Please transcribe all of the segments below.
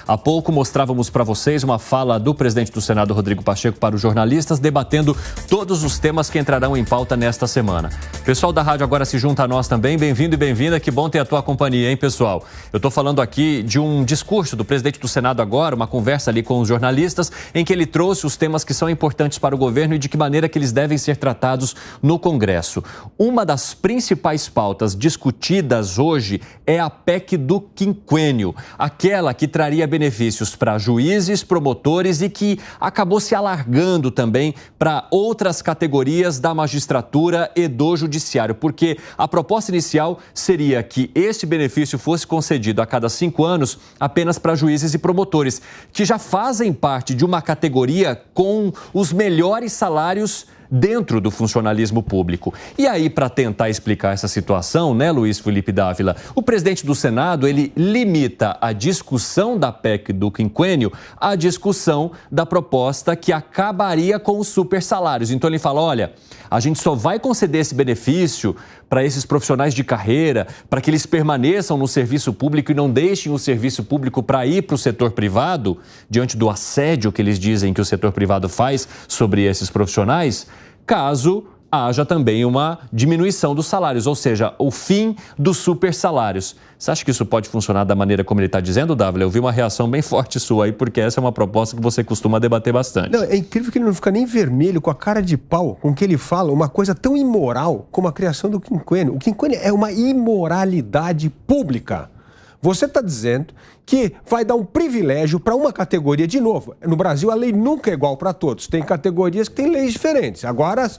Há pouco mostrávamos para vocês uma fala do presidente do Senado, Rodrigo Pacheco, para os jornalistas, debatendo todos os temas que entrarão em pauta nesta semana. O pessoal da rádio agora se junta a nós também. Bem-vindo e bem-vinda. Que bom ter a tua companhia, hein, pessoal? Eu estou falando aqui de um discurso do presidente do Senado agora, uma conversa ali com os jornalistas, em que ele trouxe os temas que são importantes para o governo e de que maneira que eles devem ser tratados no Congresso. Uma das principais pautas discutidas hoje é a PEC do quinquênio, aquela que traria benefícios para juízes, promotores e que acabou se alargando também para outras categorias da magistratura e do judiciário, porque a proposta inicial seria que esse benefício fosse concedido a cada 5 anos apenas para juízes e promotores, que já fazem parte de uma categoria com os melhores salários dentro do funcionalismo público. E aí, para tentar explicar essa situação, né, Luiz Felipe Dávila, o presidente do Senado, ele limita a discussão da PEC do quinquênio à discussão da proposta que acabaria com os supersalários. Então ele fala, olha, a gente só vai conceder esse benefício para esses profissionais de carreira, para que eles permaneçam no serviço público e não deixem o serviço público para ir para o setor privado, diante do assédio que eles dizem que o setor privado faz sobre esses profissionais, caso haja também uma diminuição dos salários, ou seja, o fim dos supersalários. Você acha que isso pode funcionar da maneira como ele está dizendo, Dávila? Eu vi uma reação bem forte sua aí, porque essa é uma proposta que você costuma debater bastante. Não, é incrível que ele não fica nem vermelho, com a cara de pau, com que ele fala uma coisa tão imoral como a criação do quinquênio. O quinquênio é uma imoralidade pública. Você está dizendo que vai dar um privilégio para uma categoria. De novo, no Brasil a lei nunca é igual para todos. Tem categorias que têm leis diferentes. Agora,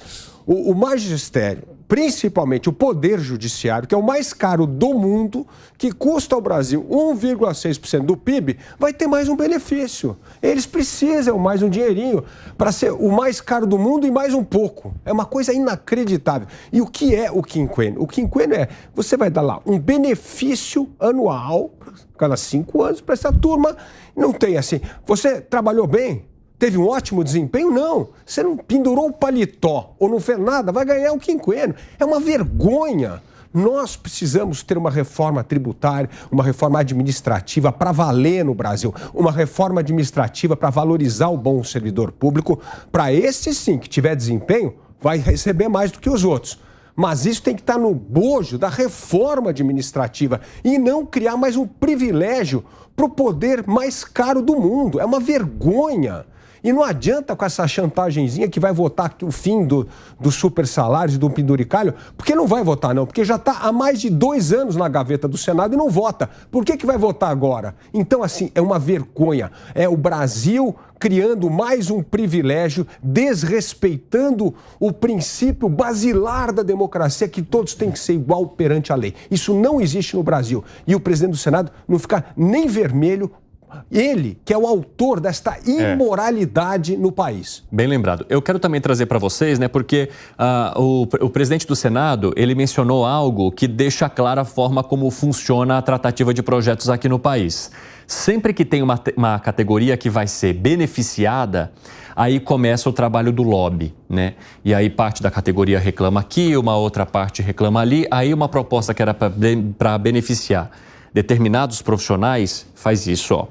o magistério, principalmente o poder judiciário, que é o mais caro do mundo, que custa ao Brasil 1,6% do PIB, vai ter mais um benefício. Eles precisam mais um dinheirinho para ser o mais caro do mundo e mais um pouco. É uma coisa inacreditável. E o que é o quinquênio? O quinquênio é, você vai dar lá um benefício anual, cada 5 anos, para essa turma. Não tem assim, você trabalhou bem? Teve um ótimo desempenho? Não. Você não pendurou o paletó ou não fez nada, vai ganhar o quinquênio. É uma vergonha. Nós precisamos ter uma reforma tributária, uma reforma administrativa para valer no Brasil, uma reforma administrativa para valorizar o bom servidor público. Para esse sim, que tiver desempenho, vai receber mais do que os outros. Mas isso tem que estar no bojo da reforma administrativa e não criar mais um privilégio para o poder mais caro do mundo. É uma vergonha. E não adianta com essa chantagenzinha que vai votar o fim dos supersalários e do penduricalho, porque não vai votar não, porque já está há mais de 2 anos na gaveta do Senado e não vota. Por que vai votar agora? Então, assim, é uma vergonha. É o Brasil criando mais um privilégio, desrespeitando o princípio basilar da democracia, que todos têm que ser igual perante a lei. Isso não existe no Brasil. E o presidente do Senado não fica nem vermelho. Ele, que é o autor desta imoralidade no país. Bem lembrado. Eu quero também trazer para vocês, né, porque o presidente do Senado, ele mencionou algo que deixa clara a forma como funciona a tratativa de projetos aqui no país. Sempre que tem uma categoria que vai ser beneficiada, aí começa o trabalho do lobby, né? E aí parte da categoria reclama aqui, uma outra parte reclama ali, aí uma proposta que era para beneficiar determinados profissionais faz isso, ó.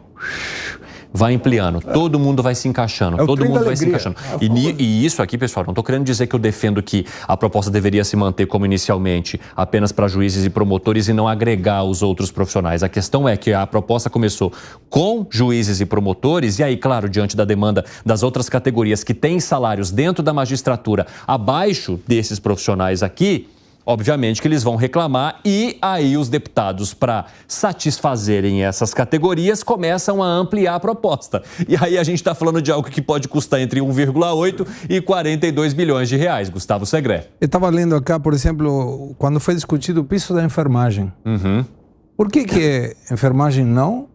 Vai ampliando, todo mundo vai se encaixando, todo mundo vai se encaixando. E isso aqui, pessoal, não estou querendo dizer que eu defendo que a proposta deveria se manter como inicialmente, apenas para juízes e promotores e não agregar os outros profissionais. A questão é que a proposta começou com juízes e promotores e aí, claro, diante da demanda das outras categorias que têm salários dentro da magistratura abaixo desses profissionais aqui, obviamente que eles vão reclamar e aí os deputados, para satisfazerem essas categorias, começam a ampliar a proposta. E aí a gente está falando de algo que pode custar entre 1,8 e 42 bilhões de reais. Gustavo Segré. Eu estava lendo acá, por exemplo, quando foi discutido o piso da enfermagem. Por que enfermagem não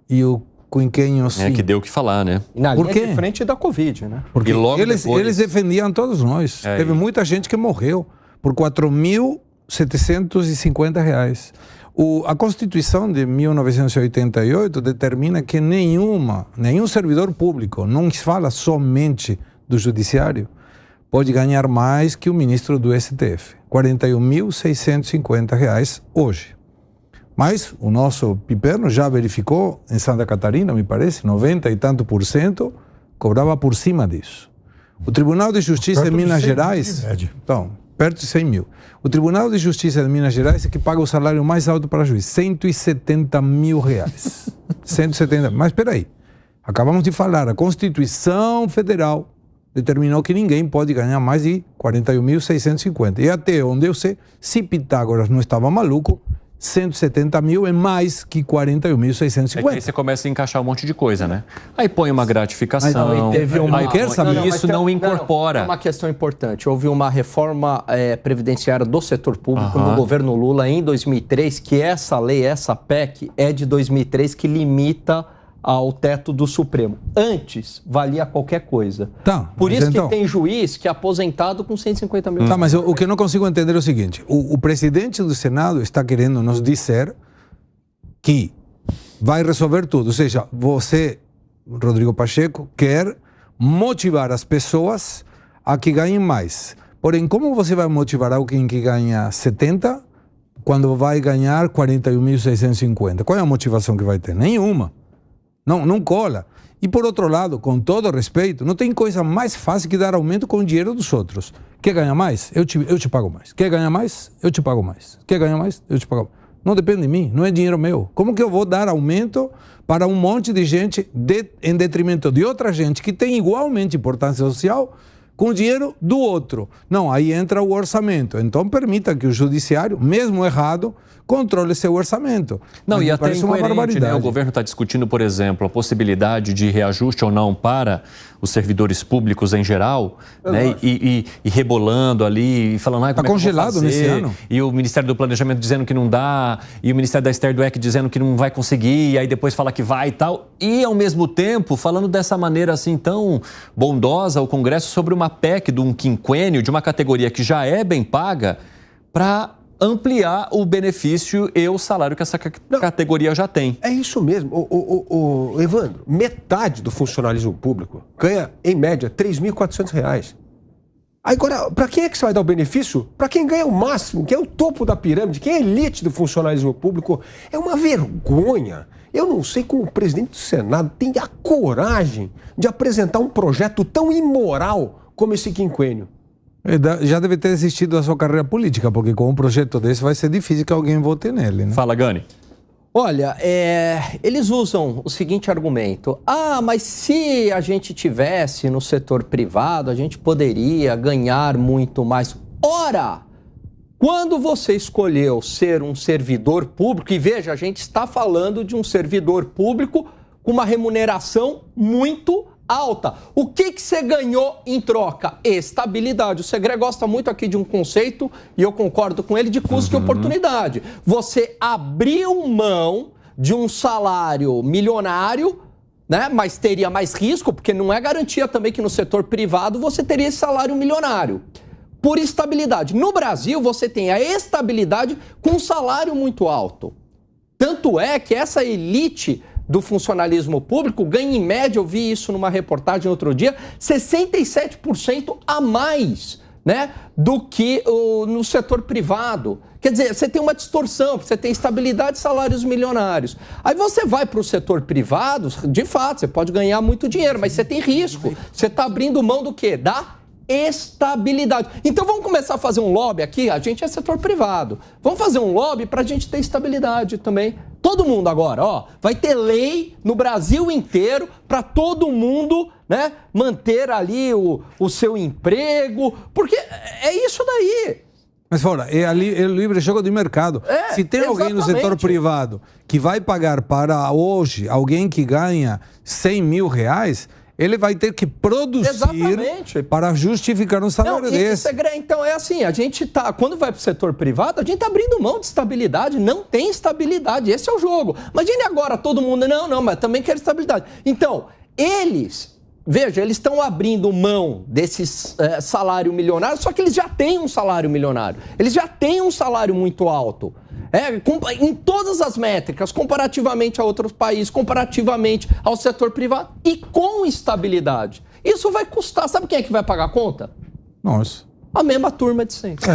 e o quinquênio sim? É que deu o que falar, né? E na linha de frente da Covid, né? Porque logo eles defendiam todos nós. Teve muita gente que morreu por R$ 4.750. A Constituição de 1988 determina que nenhum servidor público, não fala somente do judiciário, pode ganhar mais que o ministro do STF. R$ 41.650 hoje. Mas o nosso piperno já verificou em Santa Catarina, me parece, 90 e tanto %, cobrava por cima disso. O Tribunal de Justiça de Minas Gerais... Então, perto de 100 mil. O Tribunal de Justiça de Minas Gerais é que paga o salário mais alto para juiz, R$170 mil. 170. Mas espera aí, acabamos de falar, a Constituição Federal determinou que ninguém pode ganhar mais de 41.650. E até onde eu sei, se Pitágoras não estava maluco, 170 mil é mais que 41.650. É que aí você começa a encaixar um monte de coisa, né? Aí põe uma gratificação. Teve uma... Aí quer saber? Isso não incorpora. É uma questão importante. Houve uma reforma previdenciária do setor público no governo Lula em 2003, que essa lei, essa PEC, é de 2003, que limita ao teto do Supremo. Antes, valia qualquer coisa. Tá, por isso então... que tem juiz que é aposentado com 150 mil. Tá, mas o que eu não consigo entender é o seguinte. O presidente do Senado está querendo nos dizer que vai resolver tudo. Ou seja, você, Rodrigo Pacheco, quer motivar as pessoas a que ganhem mais. Porém, como você vai motivar alguém que ganha 70 quando vai ganhar 41.650? Qual é a motivação que vai ter? Nenhuma. Não cola. E por outro lado, com todo respeito, não tem coisa mais fácil que dar aumento com o dinheiro dos outros. Quer ganhar mais? Eu te pago mais. Quer ganhar mais? Eu te pago mais. Quer ganhar mais? Eu te pago mais. Não depende de mim, não é dinheiro meu. Como que eu vou dar aumento para um monte de gente em detrimento de outra gente que tem igualmente importância social com o dinheiro do outro? Não, aí entra o orçamento. Então permita que o judiciário, mesmo errado, controle seu orçamento. Não, e até incoerente, né? O O governo está discutindo, por exemplo, a possibilidade de reajuste ou não para os servidores públicos em geral, né? E rebolando ali, e falando, está como congelado nesse ano. E o Ministério do Planejamento dizendo que não dá, e o Ministério da Esther do EC dizendo que não vai conseguir, e aí depois fala que vai e tal. E, ao mesmo tempo, falando dessa maneira assim tão bondosa o Congresso sobre uma PEC de um quinquênio, de uma categoria que já é bem paga, para ampliar o benefício e o salário que essa categoria já tem. É isso mesmo. Evandro, metade do funcionalismo público ganha, em média, R$3.400. Agora, para quem é que você vai dar o benefício? Para quem ganha o máximo, quem é o topo da pirâmide, quem é a elite do funcionalismo público. É uma vergonha. Eu não sei como o presidente do Senado tem a coragem de apresentar um projeto tão imoral como esse quinquênio. Já deve ter desistido da sua carreira política, porque com um projeto desse vai ser difícil que alguém vote nele, né? Fala, Gani. Olha, eles usam o seguinte argumento. Mas se a gente tivesse no setor privado, a gente poderia ganhar muito mais. Ora, quando você escolheu ser um servidor público, e veja, a gente está falando de um servidor público com uma remuneração muito alta. O que você ganhou em troca? Estabilidade. O Segré gosta muito aqui de um conceito, e eu concordo com ele, de custo de oportunidade. Você abriu mão de um salário milionário, né? Mas teria mais risco, porque não é garantia também que no setor privado você teria esse salário milionário. Por estabilidade. No Brasil, você tem a estabilidade com um salário muito alto. Tanto é que essa elite do funcionalismo público ganha, em média, eu vi isso numa reportagem outro dia, 67% a mais, né, do que no setor privado. Quer dizer, você tem uma distorção, você tem estabilidade e salários milionários. Aí você vai para o setor privado, de fato, você pode ganhar muito dinheiro, mas você tem risco. Você está abrindo mão do quê? Da estabilidade. Então vamos começar a fazer um lobby aqui, a gente é setor privado. Vamos fazer um lobby para a gente ter estabilidade também. Todo mundo agora, vai ter lei no Brasil inteiro para todo mundo, né, manter ali o seu emprego, porque é isso daí. Mas fora, é o livre jogo de mercado. Se tem alguém no setor privado que vai pagar para hoje alguém que ganha R$100 mil, ele vai ter que produzir para justificar um salário desse. Então é assim, a gente tá, quando vai para o setor privado, a gente tá abrindo mão de estabilidade, não tem estabilidade, esse é o jogo. Imagine agora todo mundo, não, mas também quer estabilidade. Então, eles estão abrindo mão desse salário milionário, só que eles já têm um salário milionário, eles já têm um salário muito alto. Em todas as métricas, comparativamente a outros países, comparativamente ao setor privado e com estabilidade. Isso vai custar. Sabe quem é que vai pagar a conta? Nós. A mesma turma de sempre.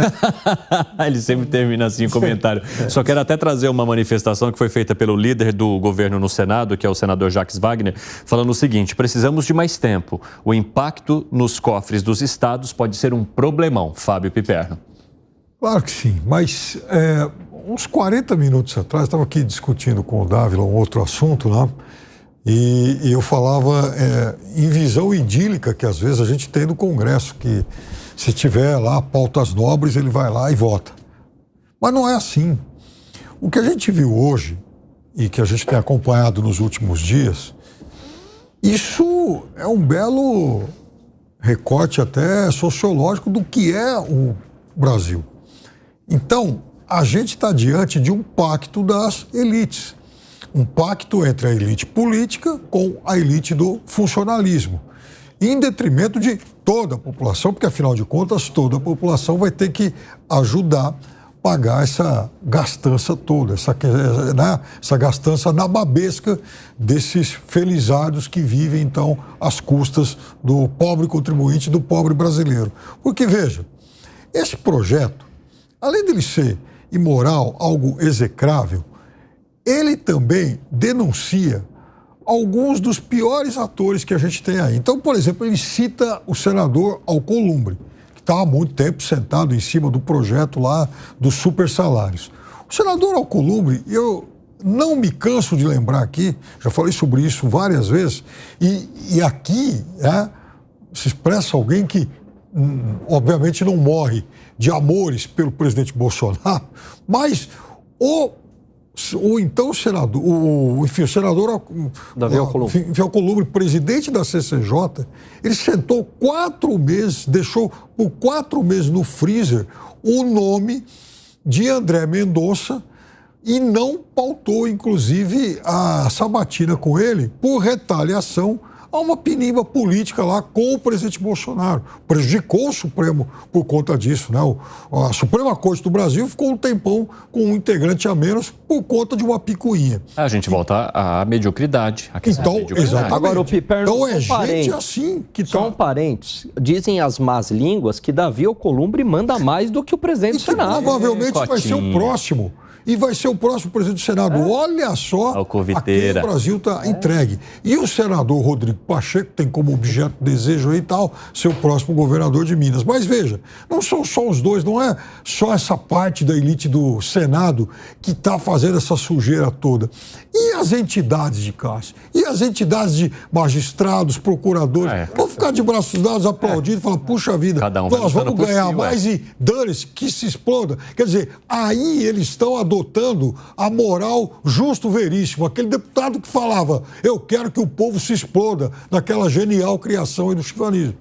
Ele sempre termina assim o comentário. Só quero até trazer uma manifestação que foi feita pelo líder do governo no Senado, que é o senador Jacques Wagner, falando o seguinte: precisamos de mais tempo. O impacto nos cofres dos estados pode ser um problemão. Fábio Piperno. Claro que sim, mas uns 40 minutos atrás, estava aqui discutindo com o Dávila um outro assunto, né? E eu falava em visão idílica que às vezes a gente tem no Congresso, que se tiver lá pautas nobres, ele vai lá e vota. Mas não é assim. O que a gente viu hoje, e que a gente tem acompanhado nos últimos dias, isso é um belo recorte até sociológico do que é o Brasil. Então, a gente está diante de um pacto das elites. Um pacto entre a elite política com a elite do funcionalismo, em detrimento de toda a população, porque, afinal de contas, toda a população vai ter que ajudar a pagar essa gastança toda, essa gastança nababesca desses felizados que vivem, então, às custas do pobre contribuinte, do pobre brasileiro. Porque, veja, esse projeto, além dele ser imoral, algo execrável, ele também denuncia alguns dos piores atores que a gente tem aí. Então, por exemplo, ele cita o senador Alcolumbre, que está há muito tempo sentado em cima do projeto lá dos supersalários. O senador Alcolumbre, eu não me canso de lembrar aqui, já falei sobre isso várias vezes, e aqui se expressa alguém que, obviamente, não morre de amores pelo presidente Bolsonaro, mas o senador Davi Alcolumbre, presidente da CCJ, ele sentou 4 meses, deixou por 4 meses no freezer o nome de André Mendonça e não pautou, inclusive, a sabatina com ele por retaliação a uma pinimba política lá com o presidente Bolsonaro. Prejudicou o Supremo por conta disso, né? A Suprema Corte do Brasil ficou um tempão com um integrante a menos por conta de uma picuinha. A gente volta à mediocridade. Então, exatamente. Agora, o Piperno, então é gente assim que Só um parênteses. Dizem as más línguas que Davi Alcolumbre manda mais do que o presidente do Senado. Provavelmente vai ser o próximo. E vai ser o próximo presidente do Senado. Olha só a quem o Brasil está entregue. E o senador Rodrigo Pacheco tem como objeto de desejo aí e tal ser o próximo governador de Minas. Mas veja, não são só os dois, não é só essa parte da elite do Senado que está fazendo essa sujeira toda. E as entidades de classe? E as entidades de magistrados, procuradores? Vão ficar de braços dados aplaudindo e falar, puxa vida, nós vamos ganhar mais e dane-se, que se exploda. Quer dizer, aí eles estão adotando a moral justo veríssimo. Aquele deputado que falava, eu quero que o povo se exploda, naquela genial criação aí do chicanismo.